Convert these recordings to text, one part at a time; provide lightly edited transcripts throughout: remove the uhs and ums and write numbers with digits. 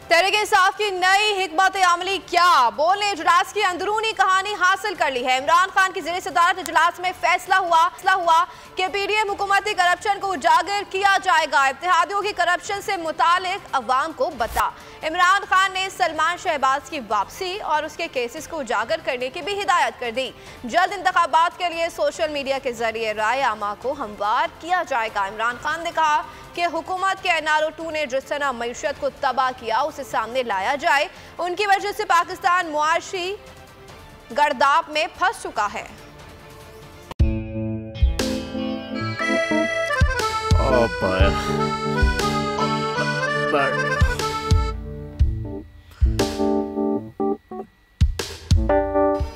तहरीक-ए-इंसाफ की नई हिकमत अमली क्या? बोल ने इजलास की अंदरूनी कहानी हासिल कर ली है। इमरान खान की ज़ेर सदारत इजलास में फैसला हुआ कि पीडीएम हुकूमती करप्शन को उजागर किया जाएगा। इत्तेहादियों की करप्शन से मुतालिक अवाम को बता। इमरान खान ने सलमान शहबाज की वापसी और उसके केसेस को उजागर करने की भी हिदायत कर दी। जल्द इंतखाबात के लिए सोशल मीडिया के जरिए राय आमा को हमवार किया जाएगा। इमरान खान ने कहा कि हुकूमत के एनआरओ 2 ने जिस तरह मईशत को तबाह किया उसे सामने लाया जाए। उनकी वजह से पाकिस्तान मुआशी गर्दाब में फंस चुका है।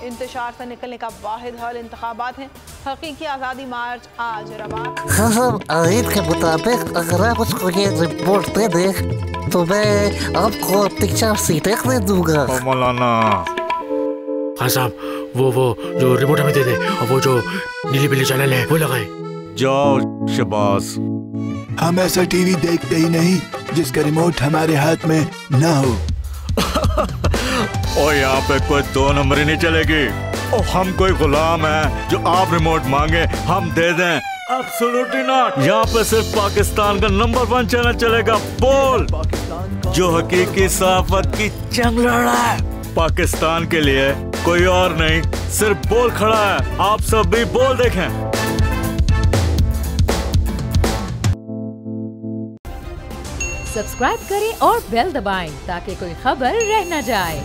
इंतशार से निकलने का वाहिद हल इंतखाबात हैं। हकीकी आज़ादी मार्च आज रवा। आयत के मुताबिक अगर आप उसको ये रिपोर्ट दे दे तो मैं आपको अपनी 4 सीटें दे दूंगा। मौलाना हाँ साहब, वो जो रिपोर्ट हमें दे दे और वो जो नीली पीली चैनल है वो लगाए। जाओ शहबाज। हम ऐसा टीवी देखते ही नहीं जिसका रिमोट हमारे हाथ में ना हो। और यहाँ पे कोई 2 नंबरी नहीं चलेगी। और हम कोई गुलाम है जो आप रिमोट मांगे हम दे दें? Absolutely not. यहाँ पे सिर्फ पाकिस्तान का नंबर 1 चैनल चलेगा, बोल, जो हकीकी सहाफत की जंग लड़ रहा है। पाकिस्तान के लिए कोई और नहीं, सिर्फ बोल खड़ा है। आप सब भी बोल देखें। सब्सक्राइब करें और बेल दबाएं ताकि कोई खबर रह न जाए।